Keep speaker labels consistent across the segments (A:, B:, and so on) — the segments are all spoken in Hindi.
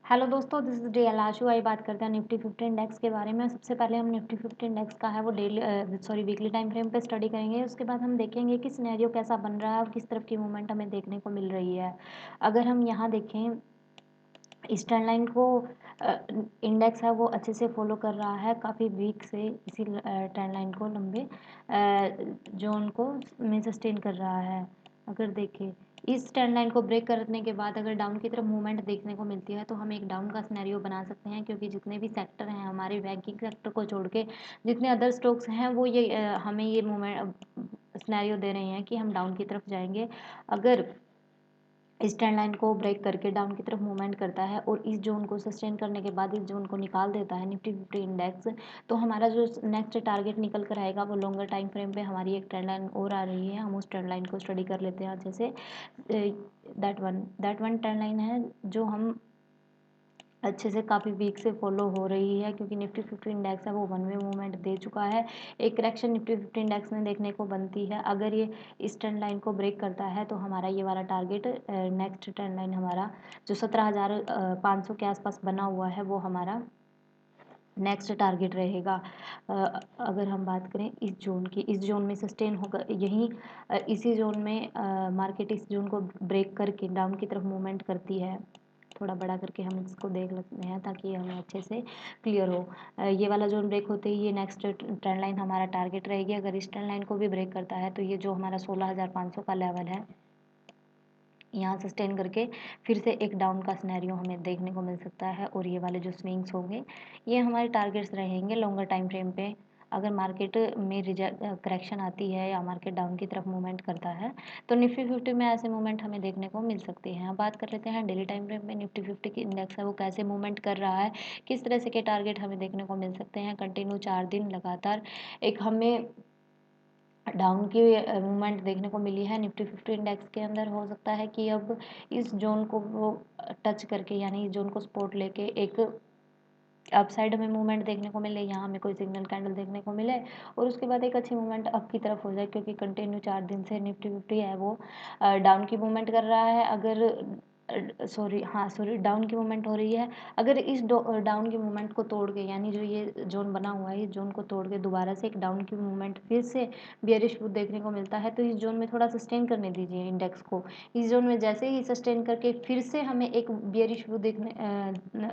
A: हेलो दोस्तों, दिस इज डे आशु। आई बात करते हैं निफ्टी 50 इंडेक्स के बारे में। सबसे पहले हम निफ्टी 50 इंडेक्स का है वो वीकली टाइम फ्रेम पे स्टडी करेंगे। उसके बाद हम देखेंगे कि सिनेरियो कैसा बन रहा है और किस तरफ की मूवमेंट हमें देखने को मिल रही है। अगर हम यहाँ देखें, ईस्टर्न लाइन को इंडेक्स है वो अच्छे से फॉलो कर रहा है काफ़ी वीक से। इसी ट्रेंड लाइन को लंबे जोन को में सस्टेन कर रहा है। अगर देखें, इस ट्रेंड लाइन को ब्रेक करने के बाद अगर डाउन की तरफ मूवमेंट देखने को मिलती है तो हम एक डाउन का सिनेरियो बना सकते हैं, क्योंकि जितने भी सेक्टर हैं हमारे बैंकिंग सेक्टर को छोड़ के जितने अदर स्टॉक्स हैं वो हमें ये मूवमेंट सिनेरियो दे रहे हैं कि हम डाउन की तरफ जाएंगे। अगर इस ट्रेंड लाइन को ब्रेक करके डाउन की तरफ मूवमेंट करता है और इस जोन को सस्टेन करने के बाद इस जोन को निकाल देता है निफ्टी 50 इंडेक्स, तो हमारा जो नेक्स्ट टारगेट निकल कर आएगा वो लॉन्गर टाइम फ्रेम पे हमारी एक ट्रेंड लाइन और आ रही है। हम उस ट्रेंड लाइन को स्टडी कर लेते हैं अच्छे से। दैट वन ट्रेंड लाइन है जो हम अच्छे से काफ़ी वीक से फॉलो हो रही है, क्योंकि निफ्टी 50 इंडेक्स है वो वन वे मूवमेंट दे चुका है। एक करेक्शन निफ्टी 50 इंडेक्स में देखने को बनती है। अगर ये इस ट्रेंड लाइन को ब्रेक करता है तो हमारा ये वाला टारगेट, नेक्स्ट ट्रेंड लाइन हमारा जो 17,500 के आसपास बना हुआ है वो हमारा नेक्स्ट टारगेट रहेगा। अगर हम बात करें इस जोन की, इस जोन में सस्टेन होगा यहीं, इसी जोन में मार्केट इस जोन को ब्रेक करके डाउन की तरफ मूवमेंट करती है। थोड़ा बड़ा करके हम इसको देख लेते हैं ताकि हमें अच्छे से क्लियर हो। ये वाला जोन ब्रेक होते ही ये नेक्स्ट ट्रेंड लाइन हमारा टारगेट रहेगी। अगर इस ट्रेंड लाइन को भी ब्रेक करता है तो ये जो हमारा 16,500 का लेवल है यहाँ सस्टेन करके फिर से एक डाउन का सिनेरियो हमें देखने को मिल सकता है। और ये वाले जो स्विंग्स होंगे ये हमारे टारगेट्स रहेंगे लॉन्गर टाइम फ्रेम पे। अगर मार्केट में करेक्शन आती है या मार्केट डाउन की तरफ मूवमेंट करता है तो निफ्टी 50 में ऐसे मूवमेंट हमें देखने को मिल सकती है। अब बात कर लेते हैं डेली टाइम फ्रेम में निफ्टी 50 की इंडेक्स है वो कैसे मूवमेंट कर रहा है, किस तरह से के टारगेट हमें देखने को मिल सकते हैं। कंटिन्यू 4 दिन लगातार एक हमें डाउन की मूवमेंट देखने को मिली है निफ्टी 50 इंडेक्स के अंदर। हो सकता है कि अब इस जोन को वो टच करके, यानी इस जोन को सपोर्ट लेके एक अप साइड में मूवमेंट देखने को मिले, यहाँ हमें कोई सिग्नल कैंडल देखने को मिले और उसके बाद एक अच्छी मूवमेंट अप की तरफ हो जाए, क्योंकि कंटिन्यू 4 दिन से निफ्टी 50 है वो डाउन की मूवमेंट कर रहा है। अगर सॉरी डाउन की मूवमेंट हो रही है। अगर इस डाउन की मूवमेंट को तोड़ के, यानी जो ये जोन बना हुआ है इस जोन को तोड़ के दोबारा से एक डाउन की मूवमेंट फिर से बियरिश व्यू देखने को मिलता है तो इस जोन में थोड़ा सस्टेन करने दीजिए इंडेक्स को। इस जोन में जैसे ही सस्टेन करके फिर से हमें एक बियरिश व्यू देखने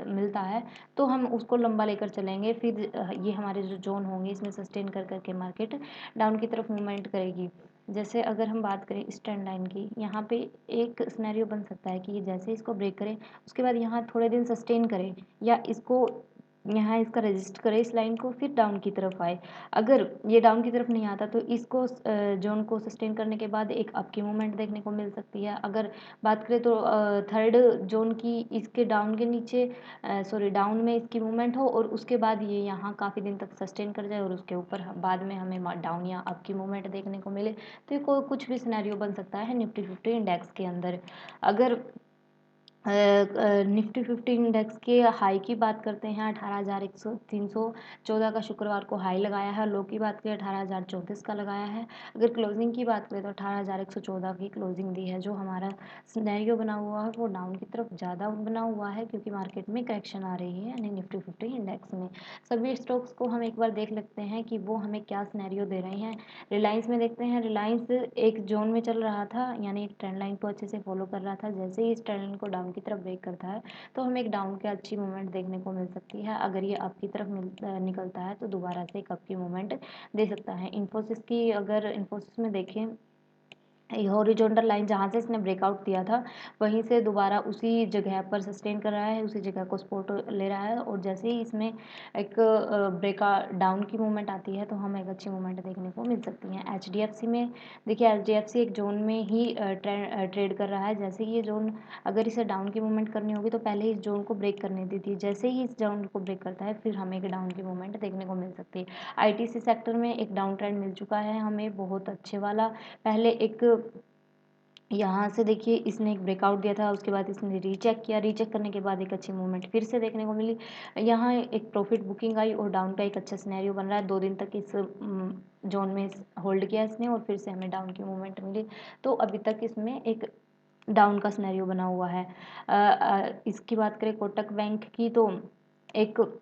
A: मिलता है तो हम उसको लंबा लेकर चलेंगे। फिर ये हमारे जो जोन होंगे इसमें सस्टेन कर करके मार्केट डाउन की तरफ मूवमेंट करेगी। जैसे अगर हम बात करें इस ट्रेंड लाइन की, यहाँ पे एक सिनेरियो बन सकता है कि ये जैसे इसको ब्रेक करे उसके बाद यहाँ थोड़े दिन सस्टेन करे या इसको यहाँ इसका रजिस्ट करे इस लाइन को, फिर डाउन की तरफ आए। अगर ये डाउन की तरफ नहीं आता तो इसको जोन को सस्टेन करने के बाद एक अप की मूवमेंट देखने को मिल सकती है। अगर बात करें तो थर्ड जोन की, इसके डाउन के नीचे डाउन में इसकी मूवमेंट हो और उसके बाद ये यहाँ काफ़ी दिन तक सस्टेन कर जाए और उसके ऊपर बाद में हमें डाउन या अप की मूवमेंट देखने को मिले, तो ये कुछ भी सिनेरियो बन सकता है निफ्टी 50 इंडेक्स के अंदर। अगर निफ्टी 50 इंडेक्स के हाई की बात करते हैं, 18,314 का शुक्रवार को हाई लगाया है। लो की बात करें 18,034 का लगाया है। अगर क्लोजिंग की बात करें तो 18,114 की क्लोजिंग दी है। जो हमारा सिनेरियो बना हुआ है वो डाउन की तरफ ज़्यादा बना हुआ है, क्योंकि मार्केट में करेक्शन आ रही है यानी निफ्टी 50 इंडेक्स में। सभी स्टॉक्स को हम एक बार देख लेते हैं कि वो हमें क्या सिनेरियो दे रहे हैं। रिलायंस में देखते हैं, रिलायंस एक जोन में चल रहा था, यानी एक ट्रेंड लाइन को अच्छे से फॉलो कर रहा था। जैसे ही इस ट्रेंड लाइन को डाउन की तरफ ब्रेक करता है तो हमें एक डाउन की अच्छी मूवमेंट देखने को मिल सकती है। अगर ये अप की तरफ निकलता है तो दोबारा से एक अप की मूवमेंट दे सकता है। इन्फोसिस की, अगर इन्फोसिस में देखें, हॉरिजॉन्टल लाइन जहाँ से इसने ब्रेकआउट दिया था वहीं से दोबारा उसी जगह पर सस्टेन कर रहा है, उसी जगह को सपोर्ट ले रहा है। और जैसे ही इसमें एक ब्रेका डाउन की मूवमेंट आती है तो हमें एक अच्छी मूवमेंट देखने को मिल सकती है। एचडीएफसी में देखिए, एचडीएफसी एक जोन में ही ट्रेड कर रहा है। जैसे ही ये जोन, अगर इसे डाउन की मूवमेंट करनी होगी तो पहले इस जोन को ब्रेक करने दी थी। जैसे ही इस जोन को ब्रेक करता है फिर हमें एक डाउन की मूवमेंट देखने को मिल सकती है। आईटीसी सेक्टर में एक डाउन ट्रेंड मिल चुका है हमें बहुत अच्छे वाला। पहले एक यहाँ से देखिए इसने एक ब्रेकआउट दिया था, उसके बाद इसने रीचेक किया, रीचेक करने के बाद एक अच्छी मूवमेंट फिर से देखने को मिली। यहाँ एक प्रॉफिट बुकिंग आई और डाउन का एक अच्छा सिनेरियो बन रहा है। 2 दिन तक इस जोन में होल्ड किया इसने और फिर से हमें डाउन की मूवमेंट मिली। तो अभी तक इसमें एक डाउन का सिनेरियो बना हुआ है। इसकी बात करें कोटक बैंक की, तो एक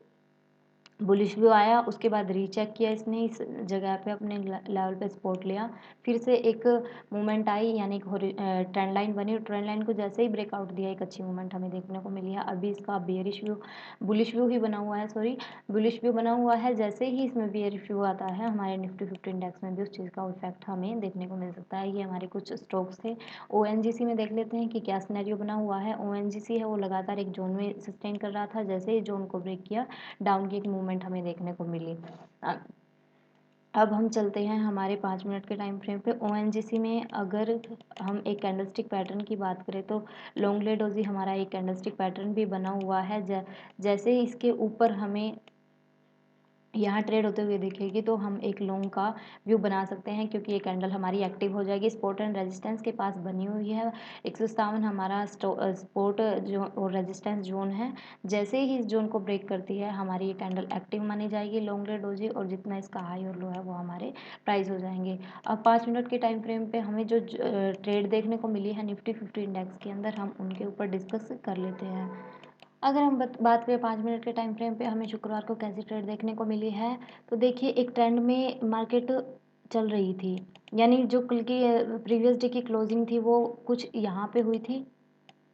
A: बुलिश व्यू आया, उसके बाद रीचेक किया इसने, इस जगह पे अपने लेवल पे सपोर्ट लिया, फिर से एक मूवमेंट आई, यानी एक ट्रेंड लाइन बनी, और ट्रेंड लाइन को जैसे ही ब्रेकआउट दिया एक अच्छी मूवमेंट हमें देखने को मिली है। अभी इसका बेयरिश व्यू, बुलिश व्यू ही बना हुआ है, सॉरी, बुलिश व्यू बना हुआ है। जैसे ही इसमें बेयरिश व्यू आता है हमारे निफ्टी 50 इंडेक्स में भी उस चीज़ का इफेक्ट हमें देखने को मिल सकता है। ये हमारे कुछ स्टॉक्स थे। ओएनजीसी में देख लेते हैं कि क्या सिनेरियो बना हुआ है। ओएनजीसी है वो लगातार एक जोन में सस्टेन कर रहा था, जैसे ही जोन को ब्रेक किया डाउन की एक मूवमेंट हमें देखने को मिली। अ, अब हम चलते हैं हमारे 5 मिनट के टाइम फ्रेम पे। ओएनजीसी में अगर हम एक कैंडलस्टिक पैटर्न की बात करें तो लॉन्ग ले डोजी हमारा एक कैंडलस्टिक पैटर्न भी बना हुआ है। जैसे ही इसके ऊपर हमें यहाँ ट्रेड होते हुए दिखेगी तो हम एक लॉन्ग का व्यू बना सकते हैं, क्योंकि ये कैंडल हमारी एक्टिव हो जाएगी। सपोर्ट एंड रेजिस्टेंस के पास बनी हुई है 157 हमारा सपोर्ट जो और रेजिस्टेंस जोन है। जैसे ही इस जोन को ब्रेक करती है हमारी ये कैंडल एक्टिव मानी जाएगी लॉन्ग रेट डोजी, और जितना इसका हाई और लो है वो हमारे प्राइस हो जाएंगे। अब 5 मिनट के टाइम फ्रेम पे हमें जो ट्रेड देखने को मिली है निफ्टी 50 इंडेक्स के अंदर, हम उनके ऊपर डिस्कस कर लेते हैं। अगर हम बात करें 5 मिनट के टाइम फ्रेम पे हमें शुक्रवार को कैसी ट्रेड देखने को मिली है, तो देखिए एक ट्रेंड में मार्केट चल रही थी, यानी जो कल की प्रीवियस डे की क्लोजिंग थी वो कुछ यहाँ पे हुई थी,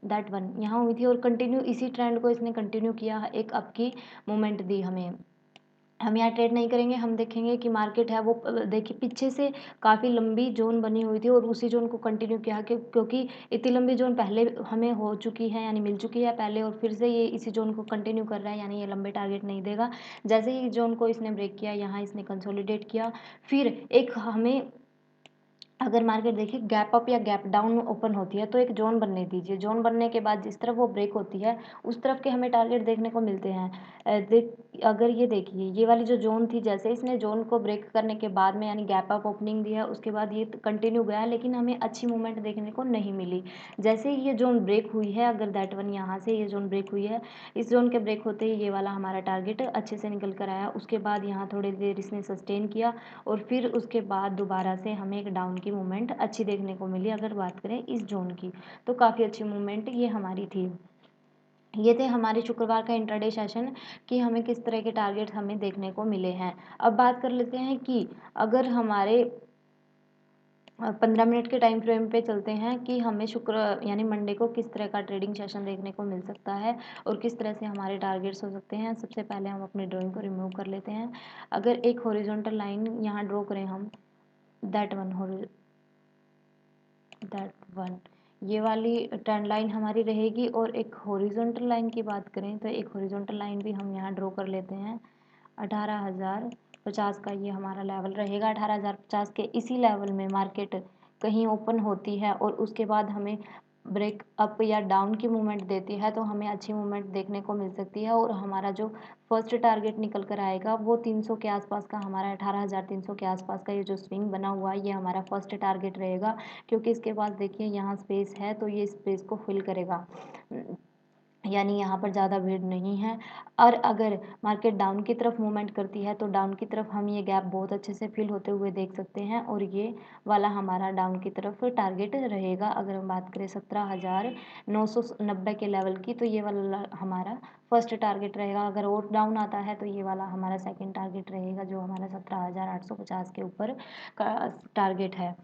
A: दैट वन यहाँ हुई थी, और कंटिन्यू इसी ट्रेंड को इसने कंटिन्यू किया, एक अप की मूवमेंट दी हमें। हम यहाँ ट्रेड नहीं करेंगे, हम देखेंगे कि मार्केट है वो देखिए पीछे से काफ़ी लंबी जोन बनी हुई थी और उसी जोन को कंटिन्यू किया, क्योंकि इतनी लंबी जोन पहले हमें हो चुकी है, यानी मिल चुकी है पहले, और फिर से ये इसी जोन को कंटिन्यू कर रहा है, यानी ये लंबे टारगेट नहीं देगा। जैसे ही जोन को इसने ब्रेक किया, यहाँ इसने कंसोलिडेट किया, फिर एक हमें अगर मार्केट देखिए गैप अप या गैप डाउन ओपन होती है तो एक जोन बनने दीजिए। जोन बनने के बाद जिस तरफ वो ब्रेक होती है उस तरफ के हमें टारगेट देखने को मिलते हैं। अगर ये देखिए ये वाली जो जोन थी, जैसे इसने जोन को ब्रेक करने के बाद में यानी गैप अप ओपनिंग दिया, उसके बाद ये कंटिन्यू गया, लेकिन हमें अच्छी मूवमेंट देखने को नहीं मिली। जैसे ही ये जोन ब्रेक हुई है, अगर दैट वन यहाँ से ये जोन ब्रेक हुई है, इस जोन के ब्रेक होते ही ये वाला हमारा टारगेट अच्छे से निकल कर आया। उसके बाद यहाँ थोड़ी देर इसने सस्टेन किया और फिर उसके बाद दोबारा से हमें एक डाउन की मूवमेंट अच्छी देखने को मिली। अगर बात करें इस जोन की तो काफ़ी अच्छी मूवमेंट ये हमारी थी। ये थे हमारे शुक्रवार का इंट्राडे सेशन कि हमें किस तरह के टारगेट हमें देखने को मिले हैं। अब बात कर लेते हैं कि अगर हमारे 15 मिनट के टाइम फ्रेम पे चलते हैं कि हमें शुक्र यानी मंडे को किस तरह का ट्रेडिंग सेशन देखने को मिल सकता है और किस तरह से हमारे टारगेट्स हो सकते हैं। सबसे पहले हम अपनी ड्राइंग को रिमूव कर लेते हैं। अगर एक हॉरिजॉन्टल लाइन यहाँ ड्रॉ करें हम, दैट वन दैट वन ये वाली ट्रेंड लाइन हमारी रहेगी, और एक हॉरिजॉन्टल लाइन की बात करें तो एक हॉरिजॉन्टल लाइन भी हम यहाँ ड्रॉ कर लेते हैं। 18,050 का ये हमारा लेवल रहेगा। 18,050 के इसी लेवल में मार्केट कहीं ओपन होती है और उसके बाद हमें ब्रेक अप या डाउन की मूवमेंट देती है तो हमें अच्छी मूवमेंट देखने को मिल सकती है, और हमारा जो फर्स्ट टारगेट निकल कर आएगा वो 300 के आसपास का, हमारा 18,300 के आसपास का ये जो स्विंग बना हुआ है ये हमारा फर्स्ट टारगेट रहेगा। क्योंकि इसके बाद देखिए यहाँ स्पेस है तो ये स्पेस को फिल करेगा, यानी यहाँ पर ज़्यादा भीड़ नहीं है। और अगर मार्केट डाउन की तरफ मूवमेंट करती है तो डाउन की तरफ हम ये गैप बहुत अच्छे से फिल होते हुए देख सकते हैं, और ये वाला हमारा डाउन की तरफ टारगेट रहेगा। अगर हम बात करें 17,990 के लेवल की तो ये वाला हमारा फर्स्ट टारगेट रहेगा। अगर और डाउन आता है तो ये वाला हमारा सेकेंड टारगेट रहेगा, जो हमारा 17,850 के ऊपर का टारगेट है।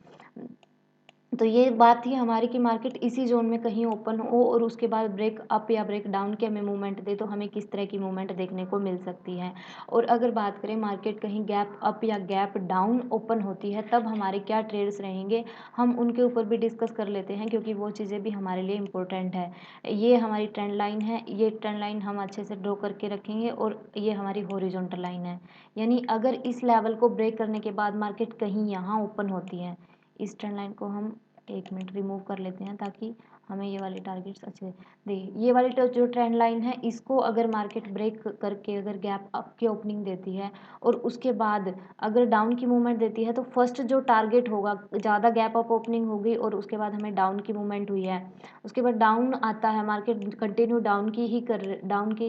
A: तो ये बात थी हमारी कि मार्केट इसी जोन में कहीं ओपन हो और उसके बाद ब्रेक अप या ब्रेक डाउन की हमें मूवमेंट दे तो हमें किस तरह की मूवमेंट देखने को मिल सकती है। और अगर बात करें मार्केट कहीं गैप अप या गैप डाउन ओपन होती है तब हमारे क्या ट्रेड्स रहेंगे, हम उनके ऊपर भी डिस्कस कर लेते हैं, क्योंकि वो चीज़ें भी हमारे लिए इम्पोर्टेंट है। ये हमारी ट्रेंड लाइन है, ये ट्रेंड लाइन हम अच्छे से ड्रॉ करके रखेंगे, और ये हमारी हॉरिजॉन्टल लाइन है। यानी अगर इस लेवल को ब्रेक करने के बाद मार्केट कहीं यहाँ ओपन होती है, इस ट्रेंड लाइन को हम 1 मिनट रिमूव कर लेते हैं ताकि हमें ये वाले टारगेट्स अच्छे देखिए। ये वाली जो ट्रेंड लाइन है इसको अगर मार्केट ब्रेक करके अगर गैप अप की ओपनिंग देती है और उसके बाद अगर डाउन की मूवमेंट देती है तो फर्स्ट जो टारगेट होगा, ज़्यादा गैप अप ओपनिंग होगी और उसके बाद हमें डाउन की मूवमेंट हुई है, उसके बाद डाउन आता है, मार्केट कंटिन्यू डाउन की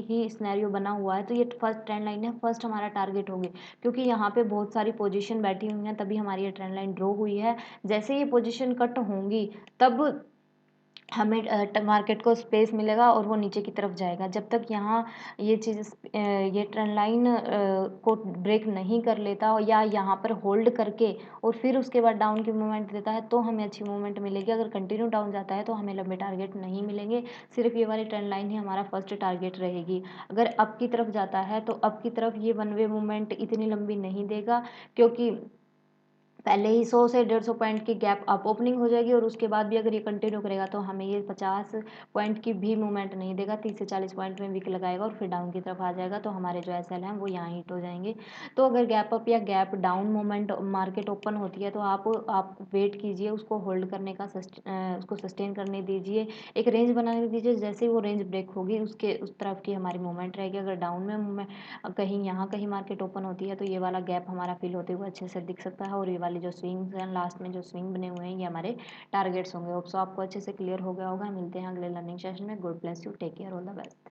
A: ही स्नैरियो बना हुआ है, तो ये फर्स्ट ट्रेंड लाइन है, फर्स्ट हमारा टारगेट होगी। क्योंकि यहाँ पे बहुत सारी पोजीशन बैठी हुई हैं तभी हमारी ये ट्रेंड लाइन ड्रॉ हुई है। जैसे ये पोजीशन कट होंगी तब हमें मार्केट को स्पेस मिलेगा और वो नीचे की तरफ जाएगा। जब तक यहाँ ये चीज़ ये ट्रेंड लाइन को ब्रेक नहीं कर लेता और या यहाँ पर होल्ड करके और फिर उसके बाद डाउन की मूवमेंट देता है, तो हमें अच्छी मूवमेंट मिलेगी। अगर कंटिन्यू डाउन जाता है तो हमें लंबे टारगेट नहीं मिलेंगे, सिर्फ ये वाली ट्रेंड लाइन ही हमारा फर्स्ट टारगेट रहेगी। अगर अप की तरफ जाता है तो अप की तरफ ये वन वे मूवमेंट इतनी लंबी नहीं देगा, क्योंकि पहले ही 100 से 150 पॉइंट की गैप अप ओपनिंग हो जाएगी और उसके बाद भी अगर ये कंटिन्यू करेगा तो हमें ये 50 पॉइंट की भी मूवमेंट नहीं देगा, 30 से 40 पॉइंट में विक लगाएगा और फिर डाउन की तरफ आ जाएगा, तो हमारे जो एसएल हैं वो यहाँ हिट हो जाएंगे। तो अगर गैप अप या gap down movement market open होती है तो आप वेट कीजिए, उसको होल्ड करने का उसको सस्टेन करने दीजिए, एक रेंज बनाने दीजिए। जैसे ही वो रेंज ब्रेक होगी उसके उस तरफ की हमारी मूवमेंट रहेगी। अगर डाउन में कहीं यहाँ कहीं मार्केट ओपन होती है तो ये वाला गैप हमारा फिल होते हुए अच्छे से दिख सकता है और ये वाली जो स्विंग्स हैं, लास्ट में जो स्विंग बने हुए हैं, ये हमारे टारगेट्स होंगे। होप सो आपको अच्छे से क्लियर हो गया होगा। मिलते हैं अगले लर्निंग सेशन में। God bless you, take care, all the best.